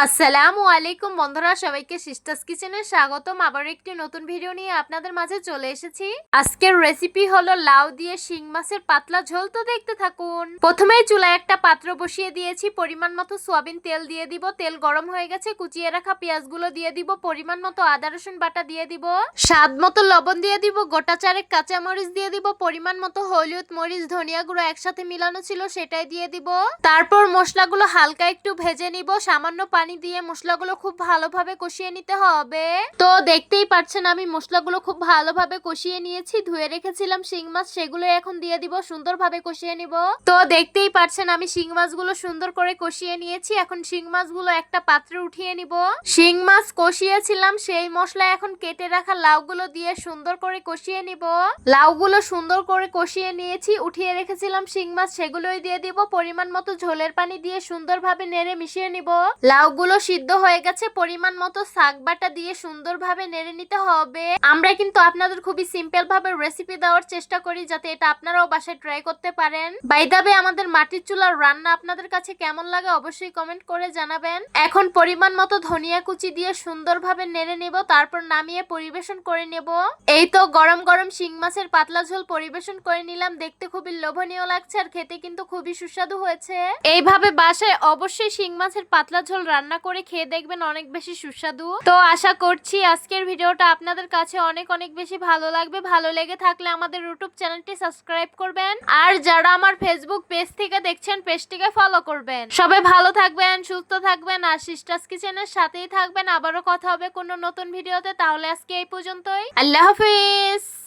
আসসালামু আলাইকুম বন্ধুরা, সবাইকে সিস্টার্স কিচেনে স্বাগতম। আবার একটি নতুন ভিডিও নিয়ে আপনাদের মাঝে চলে এসেছি। আজকের রেসিপি হলো লাউ দিয়ে শিং মাছের পাতলা ঝোল। তো দেখতে থাকুন। প্রথমেই চুলায় একটা পাত্র বসিয়ে দিয়েছি, পরিমাণ মতো সয়াবিন তেল দিয়ে দিব। তেল গরম হয়ে গেছে, কুচিয়ে রাখা পেঁয়াজগুলো দিয়ে দিব, পরিমাণ মতো আদা রসুন বাটা দিয়ে দিব, স্বাদ মতো লবণ দিয়ে দিব, গোটা চারেক কাঁচামরিচ দিয়ে দিব, পরিমাণ মতো হলুদ মরিচ ধনিয়া গুঁড়ো একসাথে মিলানো ছিল সেটাই দিয়ে দিব। তারপর মশলাগুলো হালকা একটু ভেজে নিব, সামান্য পানি দিয়ে মশলাগুলো খুব ভালোভাবে কষিয়ে নিতে হবে। তো দেখতেই পাচ্ছেন আমি মশলাগুলো খুব ভালোভাবে কষিয়ে নিয়েছি। ধুয়ে রেখেছিলাম শিং মাছ, সেগুলো এখন দিয়ে দিব, সুন্দরভাবে কষিয়ে নিব। তো দেখতেই পাচ্ছেন আমি শিং মাছগুলো সুন্দর করে কষিয়ে নিয়েছি। এখন শিং মাছগুলো একটা পাত্রে উঠিয়ে নিব। শিং মাছ কষিয়েছিলাম সেই মশলা এখন কেটে রাখা লাউগুলো দিয়ে সুন্দর করে কষিয়ে নিব। লাউগুলো সুন্দর করে কষিয়ে নিয়েছি, উঠিয়ে রেখেছিলাম শিং মাছ, সেগুলোই দিয়ে দিব। পরিমাণ মতো ঝোলের পানি দিয়ে সুন্দরভাবে নেড়ে মিশিয়ে নিব। লাউগুলো সিদ্ধ হয়ে গেছে, পরিমাণ মতো শাক বাটা দিয়ে সুন্দরভাবে নেড়ে নিতে হবে। আমরা কিন্তু আপনাদের খুবই সিম্পল ভাবে রেসিপি দেওয়ার চেষ্টা করি, যাতে এটা আপনারাও বাসায় ট্রাই করতে পারেন। বাই দ্য ওয়ে, আমাদের মাটির চুলার রান্না আপনাদের কাছে কেমন লাগে অবশ্যই কমেন্ট করে জানাবেন। এখন পরিমাণ মতো ধনিয়া কুচি দিয়ে সুন্দরভাবে নেড়ে নেব, তারপর নামিয়ে পরিবেশন করে নেব। এই তো গরম গরম শিং মাছের পাতলা ঝোল পরিবেশন করে নিলাম। দেখতে খুবই লোভনীয় লাগছে আর খেতে কিন্তু খুবই সুস্বাদু হয়েছে। এইভাবে বাসায় অবশ্যই শিং মাছের পাতলা ঝোল রান্না করে খেয়ে দেখবেন, অনেক বেশি সুস্বাদু। তো আশা করছি আজকের ভিডিওটা আপনাদের কাছে অনেক বেশি ভালো লাগবে। ভালো লেগে থাকলে আমাদের ইউটিউব চ্যানেলটি সাবস্ক্রাইব করবেন, আর যারা আমার ফেসবুক পেজ থেকে দেখছেন পেজটিকে ফলো করবেন। সবাই ভালো থাকবেন, সুস্থ থাকবেন, আর সিস্টার্স কিচেনের সাথেই থাকবেন। আবারও কথা হবে কোনো নতুন ভিডিওতে। তাহলে আজকে এই পর্যন্তই। আল্লাহ হাফিজ।